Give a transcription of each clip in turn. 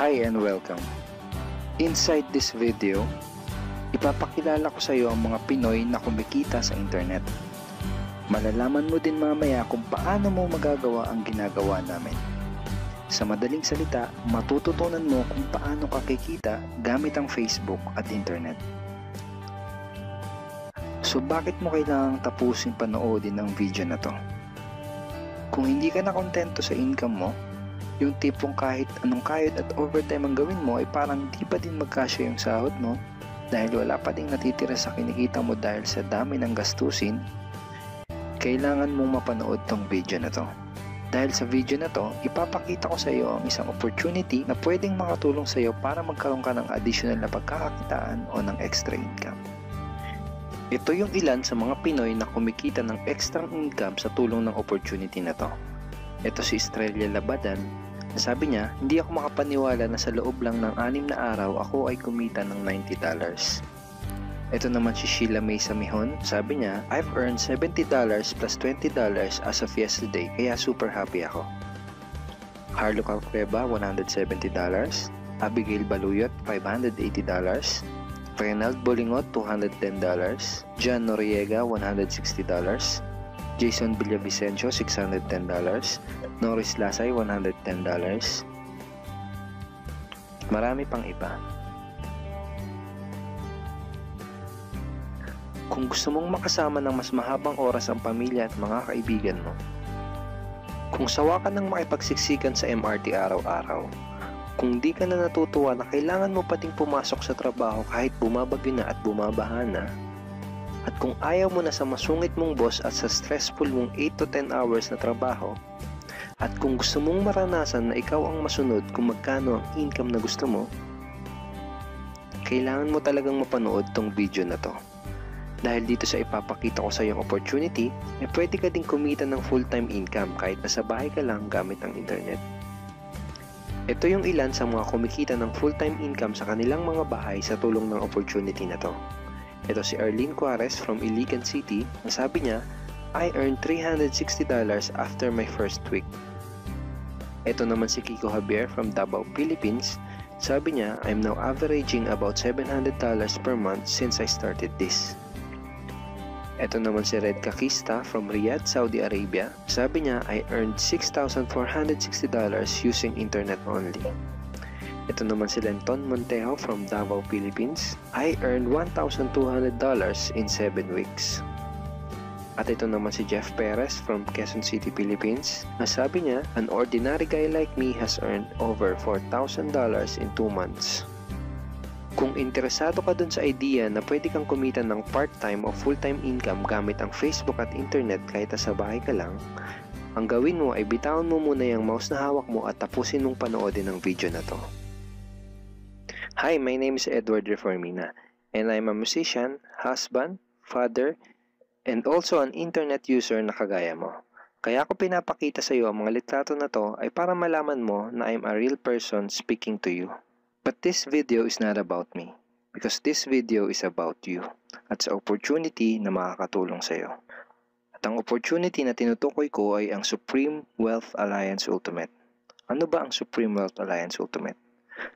Hi and welcome. Inside this video, ipapakilala ko sa iyo ang mga Pinoy na kumikita sa internet. Malalaman mo din mamaya kung paano mo magagawa ang ginagawa namin. Sa madaling salita, matututunan mo kung paano ka kikita gamit ang Facebook at internet. So bakit mo kailangang tapusin panoodin ang video na to? Kung hindi ka na kontento sa income mo, yung tipong kahit anong kayod at overtime ang gawin mo ay parang di pa din magkasya yung sahod mo dahil wala pa din natitira sa kinikita mo dahil sa dami ng gastusin, kailangan mong mapanood tong video na to. Dahil sa video na to, ipapakita ko sa iyo ang isang opportunity na pwedeng makatulong sa iyo para magkaroon ka ng additional na pagkakakitaan o ng extra income. Ito yung ilan sa mga Pinoy na kumikita ng extra income sa tulong ng opportunity na to. Ito si Estrella Labadan. Sabi niya, hindi ako makapaniwala na sa loob lang ng 6 na araw ako ay kumita ng $90. Ito naman si Sheila May Samihon. Sabi niya, I've earned $70 plus $20 as of yesterday kaya super happy ako. Harlo Calcreba, $170. Abigail Baluyot, $580. Reynald Bolingot, $210. John Noriega, $160. Jason Villavicencio, $610. Norris Lasay, $110. Marami pang iba. Kung gusto mong makasama ng mas mahabang oras ang pamilya at mga kaibigan mo, kung sawa ka ng makipagsiksikan sa MRT araw-araw, kung di ka na natutuwa na kailangan mo pating pumasok sa trabaho kahit bumabagyo na at bumabaha na, at kung ayaw mo na sa masungit mong boss at sa stressful mong 8 to 10 hours na trabaho, at kung gusto mong maranasan na ikaw ang masunod kung magkano ang income na gusto mo, kailangan mo talagang mapanood tong video na to. Dahil dito sa ipapakita ko sa iyong opportunity, pwede ka ding kumita ng full-time income kahit nasa bahay ka lang gamit ang internet. Ito yung ilan sa mga kumikita ng full-time income sa kanilang mga bahay sa tulong ng opportunity na to. Ito si Arlene Cuarez from Iligan City. Sabi niya, I earned $360 after my first week. Ito naman si Kiko Javier from Davao, Philippines. Sabi niya, I'm now averaging about $700 per month since I started this. Ito naman si Red Kakista from Riyadh, Saudi Arabia. Sabi niya, I earned $6,460 using internet only. Ito naman si Lenton Montejo from Davao, Philippines. I earned $1,200 in 7 weeks. At ito naman si Jeff Perez from Quezon City, Philippines. Sabi niya, an ordinary guy like me has earned over $4,000 in 2 months. Kung interesado ka dun sa idea na pwede kang kumita ng part-time o full-time income gamit ang Facebook at internet kahit sa bahay ka lang, ang gawin mo ay bitawan mo muna yung mouse na hawak mo at tapusin mong panoodin ang video na to. Hi, my name is Edward Reformina and I'm a musician, husband, father, and also an internet user na kagaya mo. Kaya ako pinapakita sa iyo ang mga litrato na to ay para malaman mo na I'm a real person speaking to you. But this video is not about me because this video is about you at sa opportunity na makakatulong sa iyo. At ang opportunity na tinutukoy ko ay ang Supreme Wealth Alliance Ultimate. Ano ba ang Supreme Wealth Alliance Ultimate?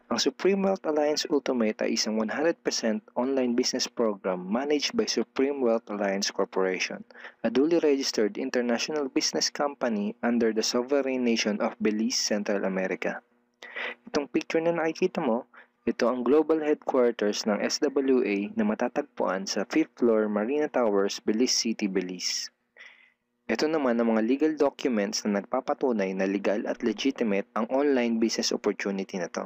Ang Supreme Wealth Alliance Ultimate ay isang 100% online business program managed by Supreme Wealth Alliance Corporation, a duly registered international business company under the sovereign nation of Belize, Central America. Itong picture na nakikita mo, ito ang global headquarters ng SWA na matatagpuan sa 5th floor Marina Towers, Belize City, Belize. Ito naman ang mga legal documents na nagpapatunay na legal at legitimate ang online business opportunity na to.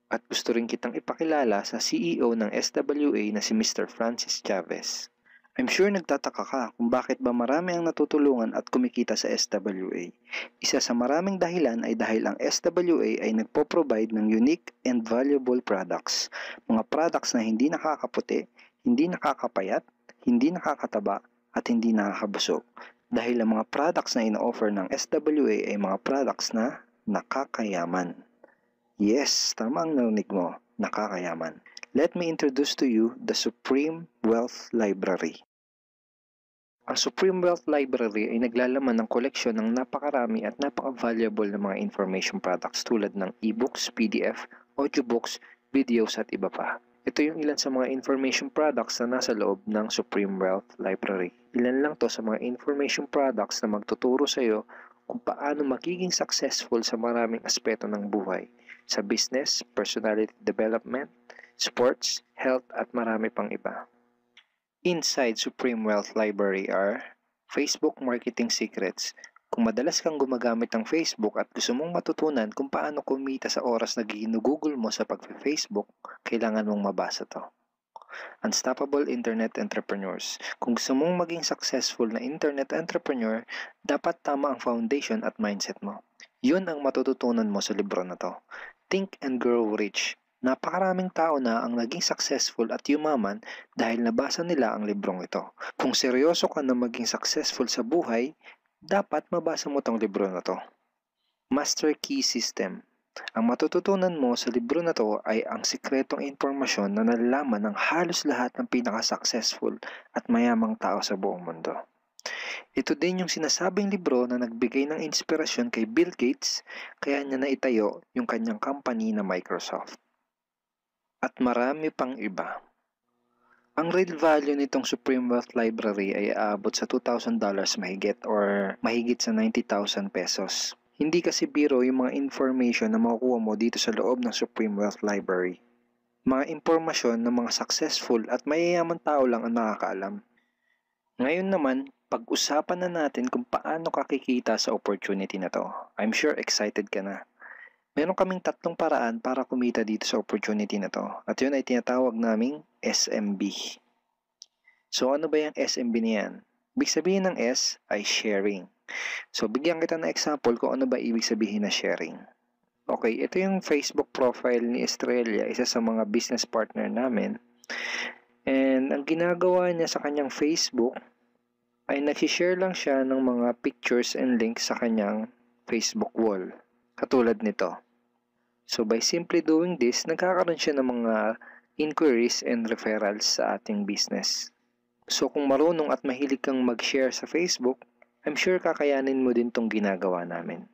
At gusto rin kitang ipakilala sa CEO ng SWA na si Mr. Francis Chavez. I'm sure nagtataka ka kung bakit ba marami ang natutulungan at kumikita sa SWA. Isa sa maraming dahilan ay dahil ang SWA ay nagpo-provide ng unique and valuable products. Mga products na hindi nakakaputi, hindi nakakapayat, hindi nakakataba, at hindi nakakabusog. Dahil ang mga products na ino-offer ng SWA ay mga products na nakakayaman. Yes, tama ang narinig mo, nakakayaman. Let me introduce to you the Supreme Wealth Library. Ang Supreme Wealth Library ay naglalaman ng koleksyon ng napakarami at napaka-valuable na mga information products tulad ng e-books, PDF, audiobooks, videos at iba pa. Ito yung ilan sa mga information products na nasa loob ng Supreme Wealth Library. Ilan lang to sa mga information products na magtuturo sa iyo kung paano magiging successful sa maraming aspeto ng buhay, sa business, personality development, sports, health at marami pang iba. Inside Supreme Wealth Library are Facebook Marketing Secrets. Kung madalas kang gumagamit ng Facebook at gusto mong matutunan kung paano kumita sa oras na ginugugol mo sa pag-Facebook, kailangan mong mabasa to. Unstoppable Internet Entrepreneurs. Kung gusto mong maging successful na internet entrepreneur, dapat tama ang foundation at mindset mo. Yun ang matututunan mo sa libro na to. Think and Grow Rich. Napakaraming tao na ang naging successful at yumaman dahil nabasa nila ang librong ito. Kung seryoso ka na maging successful sa buhay, dapat mabasa mo tong libro na to. Master Key System. Ang matututunan mo sa libro na to ay ang sikretong impormasyon na nalalaman ng halos lahat ng pinaka-successful at mayamang tao sa buong mundo. Ito din yung sinasabing libro na nagbigay ng inspirasyon kay Bill Gates, kaya niya naitayo yung kanyang company na Microsoft. At marami pang iba. Ang real value nitong Supreme Wealth Library ay aabot sa $2,000 mahigit or mahigit sa 90,000 pesos. Hindi kasi biro yung mga information na makukuha mo dito sa loob ng Supreme Wealth Library. Mga impormasyon ng mga successful at mayayaman tao lang ang nakakaalam. Ngayon naman, pag-usapan na natin kung paano ka kikita sa opportunity na to. I'm sure excited ka na. Meron kaming 3 paraan para kumita dito sa opportunity na to. At yun ay tinatawag naming SMB. So ano ba yung SMB niyan? Ibig sabihin ng S ay sharing. So bigyan kita ng example kung ano ba ibig sabihin na sharing. Okay, ito yung Facebook profile ni Estrella, isa sa mga business partner namin. And ang ginagawa niya sa kanyang Facebook ay nag-share lang siya ng mga pictures and links sa kanyang Facebook wall. Katulad nito. So by simply doing this, nagkakaroon siya ng mga inquiries and referrals sa ating business. So kung marunong at mahilig kang mag-share sa Facebook, I'm sure kakayanin mo din tong ginagawa namin.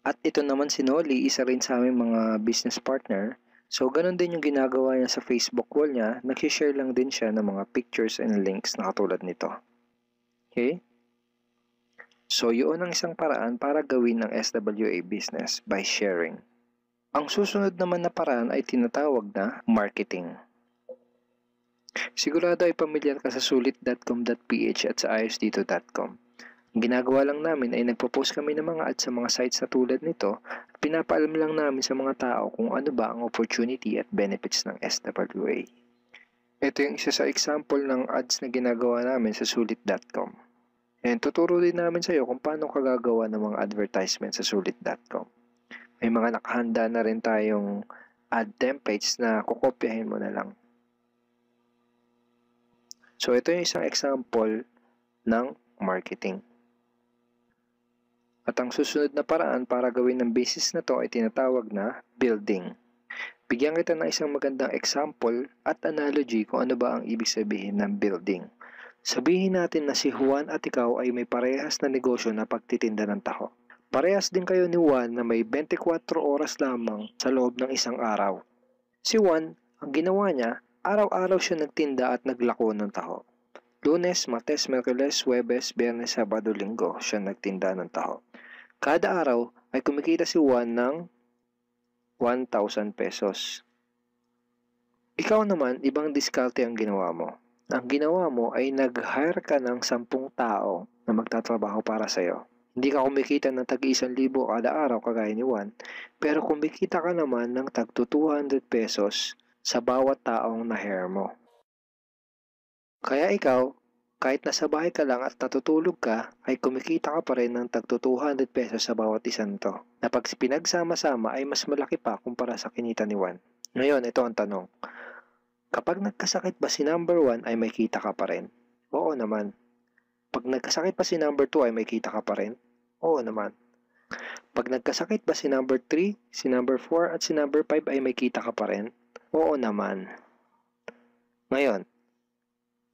At ito naman si Nolly, isa rin sa aming mga business partner. So ganun din yung ginagawa niya sa Facebook wall niya, nag-share lang din siya ng mga pictures and links na katulad nito. Okay? So yun ang isang paraan para gawin ng SWA business by sharing. Ang susunod naman na paraan ay tinatawag na marketing. Sigurado ay pamilyar ka sa sulit.com.ph at sa ayosdito.com. Ang ginagawa lang namin ay nagpo-post kami ng mga ads sa mga sites na tulad nito at pinapaalam lang namin sa mga tao kung ano ba ang opportunity at benefits ng SWA. Ito yung isa sa example ng ads na ginagawa namin sa sulit.com. And tuturo din namin sa iyo kung paano ka gagawa ng mga advertisement sa sulit.com. May mga nakahanda na rin tayong ad templates na kukopyahin mo na lang. So ito yung isang example ng marketing. At ang susunod na paraan para gawin ng business na to ay tinatawag na building. Bigyan kita ng isang magandang example at analogy kung ano ba ang ibig sabihin ng building. Sabihin natin na si Juan at ikaw ay may parehas na negosyo na pagtitinda ng taho. Parehas din kayo ni Juan na may 24 oras lamang sa loob ng isang araw. Si Juan, ang ginawa niya, araw-araw siya nagtinda at naglako ng taho. Lunes, Martes, Miyerkules, Huwebes, Biyernes, Sabado, Linggo siya nagtinda ng taho. Kada araw ay kumikita si Juan ng 1,000 pesos. Ikaw naman, ibang diskarte ang ginawa mo. Ang ginawa mo ay nag-hire ka ng 10 tao na magtatrabaho para sa'yo. Hindi ka kumikita ng tag-1,000 kada araw kagaya ni Juan, pero kumikita ka naman ng tag 200 pesos sa bawat taong na-hire mo. Kaya ikaw, kahit nasa bahay ka lang at natutulog ka, ay kumikita ka pa rin ng tag 200 pesos sa bawat isang to, na pag pinagsama-sama ay mas malaki pa kumpara sa kinita ni Juan. Ngayon, ito ang tanong. Kapag nagkasakit ba si number 1 ay may kita ka pa rin? Oo naman. Pag nagkasakit pa si number 2 ay may kita ka pa rin? Oo naman. Pag nagkasakit ba si number 3, si number 4 at si number 5 ay may kita ka pa rin? Oo naman. Ngayon,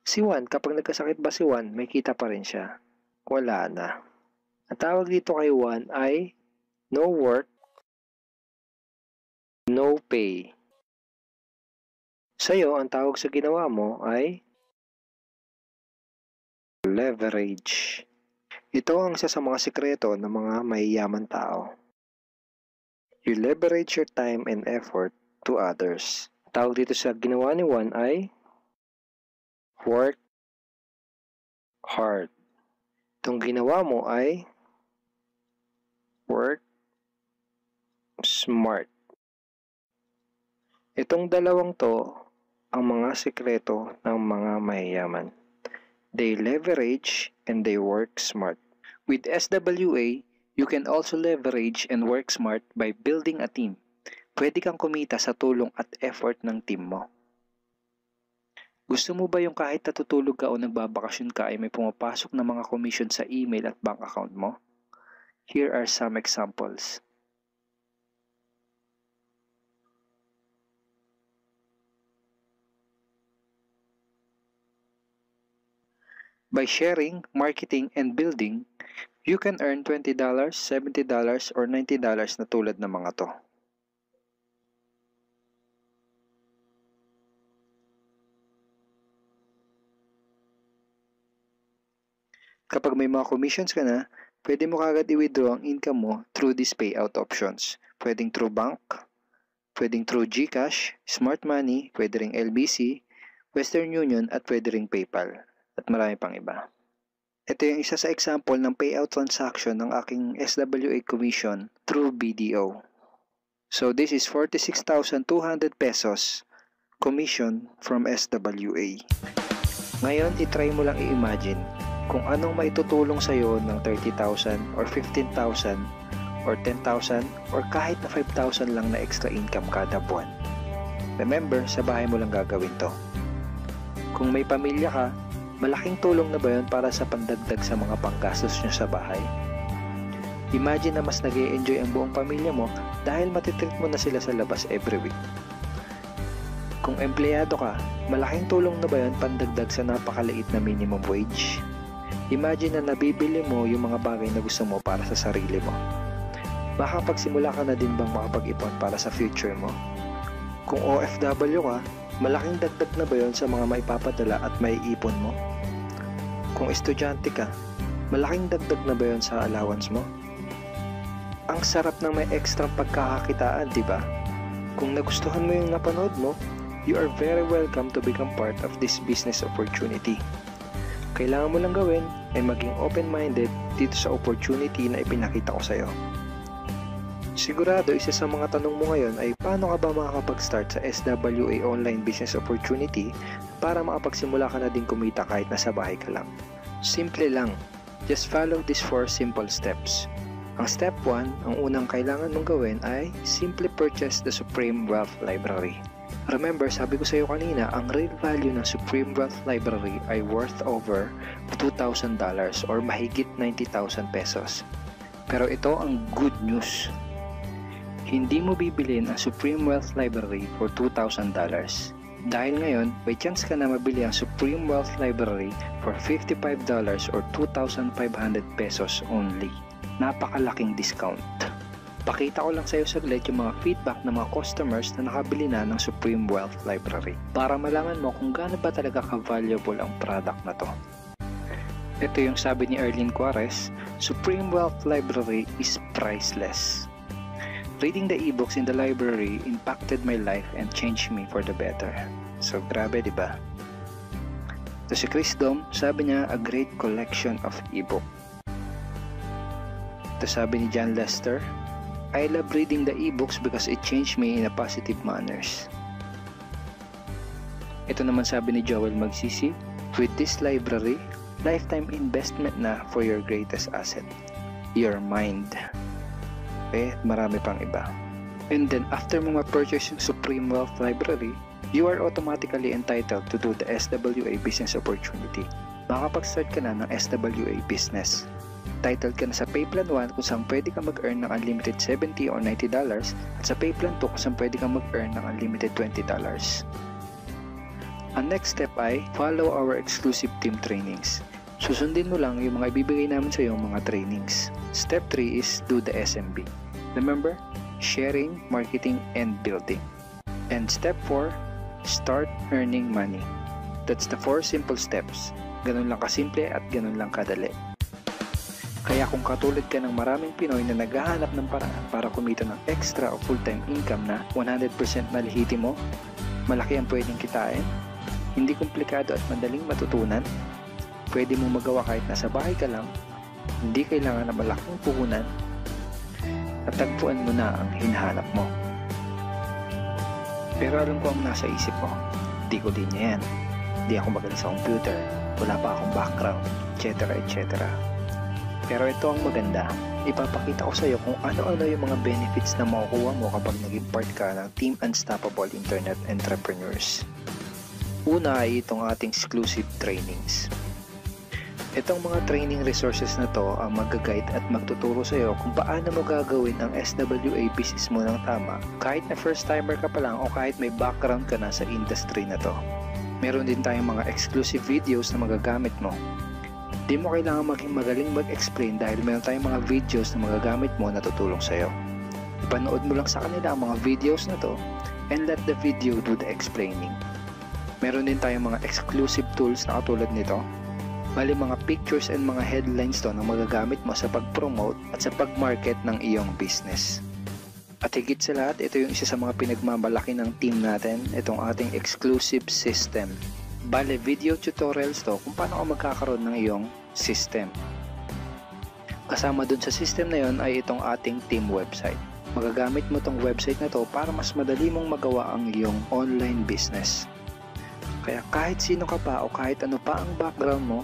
Si Juan, kapag nagkasakit ba si Juan, may kita pa rin siya? Wala na. Ang tawag dito kay Juan ay no work, no pay. Sa'yo, ang tawag sa ginawa mo ay leverage. Ito ang isa sa mga sikreto ng mga mayayaman tao. You leverage your time and effort to others. Tawag dito sa ginawa ni Juan ay work hard. Itong ginawa mo ay work smart. Itong dalawang to ang mga sikreto ng mga mayayaman. They leverage and they work smart. With SWA, you can also leverage and work smart by building a team. Pwede kang kumita sa tulong at effort ng team mo. Gusto mo ba yung kahit natutulog ka o nagbabakasyon ka ay may pumapasok na mga commission sa email at bank account mo? Here are some examples. By sharing, marketing, and building, you can earn $20, $70, or $90 na tulad ng mga to. Kapag may mga commissions ka na, pwede mo kagad i-withdraw ang income mo through these payout options. Pwedeng through bank, pwedeng through GCash, Smart Money, pwede ring LBC, Western Union, at pwede ring PayPal. At marami pang iba. Ito yung isa sa example ng payout transaction ng aking SWA commission through BDO. So this is 46,200 pesos commission from SWA. Ngayon, itry mo lang i-imagine kung anong maitutulong sa'yo ng 30,000 or 15,000 or 10,000 or kahit na 5,000 lang na extra income kada buwan. Remember, sa bahay mo lang gagawin to. Kung may pamilya ka, malaking tulong na ba yun para sa pandagdag sa mga panggastos nyo sa bahay? Imagine na mas nag-e-enjoy ang buong pamilya mo dahil matitreat mo na sila sa labas every week. Kung empleyado ka, malaking tulong na ba yun pandagdag sa napakaliit na minimum wage? Imagine na nabibili mo yung mga bagay na gusto mo para sa sarili mo. Makapagsimula ka na din bang makapag-ipon para sa future mo? Kung OFW ka, malaking dagdag na ba yun sa mga maipapadala at maiipon mo? Kung estudyante ka, malaking dagdag na ba yun sa allowance mo? Ang sarap ng may extra pagkakakitaan, di ba? Kung nagustuhan mo yung napanood mo, you are very welcome to become part of this business opportunity. Kailangan mo lang gawin ay maging open-minded dito sa opportunity na ipinakita ko sa'yo. Sigurado isa sa mga tanong mo ngayon ay paano ka ba makakapag-start sa SWA online business opportunity para makapagsimula ka na din kumita kahit nasa bahay ka lang. Simple lang. Just follow these 4 simple steps. Ang step 1, ang unang kailangan mong gawin ay simply purchase the Supreme Wealth Library. Remember, sabi ko sa iyo kanina, ang real value ng Supreme Wealth Library ay worth over $2,000 or mahigit 90,000 pesos. Pero ito ang good news. Hindi mo bibilin ang Supreme Wealth Library for $2,000. Dahil ngayon, may chance ka na mabili ang Supreme Wealth Library for $55 or 2,500 pesos only. Napakalaking discount. Pakita ko lang sa iyo saglit yung mga feedback ng mga customers na nakabili na ng Supreme Wealth Library para malaman mo kung gaano ba talaga ka-valuable ang product na to. Ito yung sabi ni Erlyn Juarez, Supreme Wealth Library is priceless. Reading the ebooks in the library impacted my life and changed me for the better. So grabe, di ba? Ito si Chris Dom, sabi niya, a great collection of ebook. Ito sabi ni John Lester, I love reading the ebooks because it changed me in a positive manners. Ito naman sabi ni Joel Magsisi, with this library, lifetime investment na for your greatest asset, your mind. Okay, marami pang iba. And then after mo ma-purchase yung Supreme Wealth Library, you are automatically entitled to do the SWA business opportunity. Makakapag-start ka na ng SWA business. Titled ka na sa Payplan 1 kung saan pwede ka mag-earn ng unlimited $70 or $90 at sa Payplan 2 kung saan pwede ka mag-earn ng unlimited $20. Ang next step ay follow our exclusive team trainings. Susundin mo lang yung mga ibibigay namin sa iyo mga trainings. Step 3 is do the SMB. Remember, sharing, marketing, and building. And step 4, start earning money. That's the 4 simple steps. Ganun lang kasimple at ganun lang kadali. Kaya kung katulad ka ng maraming Pinoy na naghahanap ng paraan para kumita ng extra o full-time income na 100% malihiti mo, malaki ang pwedeng kitain, hindi komplikado at madaling matutunan, pwede mong magawa kahit nasa bahay ka lang, hindi kailangan na malaking puhunan, at tagpuan mo na ang hinahanap mo. Pero alam ko ang nasa isip mo, di ko linya yan, di ako magaling sa computer, wala pa akong background, etc. etc. Pero ito ang maganda, ipapakita ko sa iyo kung ano-ano yung mga benefits na makukuha mo kapag naging part ka ng Team Unstoppable Internet Entrepreneurs. Una ay itong ating exclusive trainings. Itong mga training resources na to ang mag-guide at magtuturo sa iyo kung paano mo gagawin ang SWA business mo ng tama kahit na first timer ka pa lang o kahit may background ka na sa industry na to. Meron din tayong mga exclusive videos na magagamit mo. Di mo kailangan maging magaling mag-explain dahil meron tayong mga videos na magagamit mo na tutulong sa iyo. Ipanood mo lang sa kanila ang mga videos na to and let the video do the explaining. Meron din tayong mga exclusive tools na katulad nito. Bali mga pictures and mga headlines to na magagamit mo sa pag-promote at sa pag-market ng iyong business. At higit sa lahat, ito yung isa sa mga pinagmamalaki ng team natin, itong ating exclusive system. Bale, video tutorials to kung paano ka magkakaroon ng iyong system. Kasama dun sa system na yon ay itong ating team website. Magagamit mo tong website na to para mas madali mong magawa ang iyong online business. Kaya kahit sino ka pa o kahit ano pa ang background mo,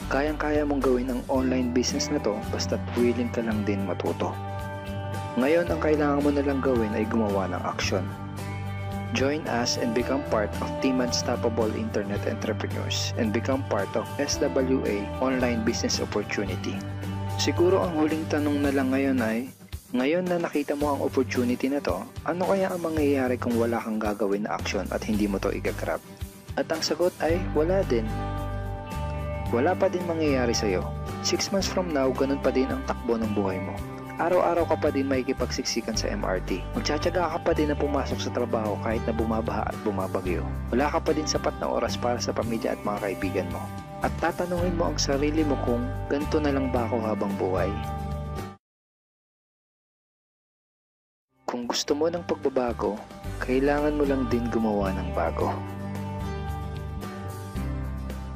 kayang-kaya mong gawin ang online business na to basta't willing ka lang din matuto. Ngayon, ang kailangan mo na lang gawin ay gumawa ng action. Join us and become part of Team Unstoppable Internet Entrepreneurs and become part of SWA Online Business Opportunity. Siguro ang huling tanong na lang ngayon ay, ngayon na nakita mo ang opportunity na to, ano kaya ang mangyayari kung wala kang gagawin na action at hindi mo to igagrab? At ang sagot ay, wala din. Wala pa din mangyayari sa'yo. 6 months from now, ganun pa din ang takbo ng buhay mo. Araw-araw ka pa din makikipagsiksikan sa MRT. Magtsatsaga ka pa din na pumasok sa trabaho kahit na bumabaha at bumabagyo. Wala ka pa din sapat na oras para sa pamilya at mga kaibigan mo. At tatanungin mo ang sarili mo kung ganito na lang ba ako habang buhay? Kung gusto mo ng pagbabago, kailangan mo lang din gumawa ng bago.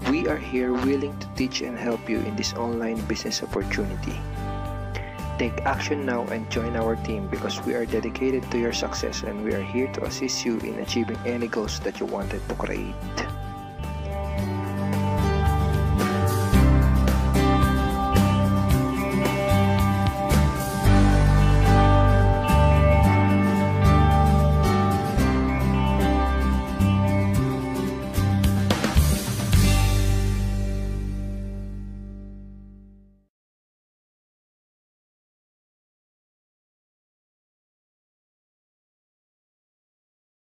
We are here willing to teach and help you in this online business opportunity. Take action now and join our team because we are dedicated to your success and we are here to assist you in achieving any goals that you wanted to create.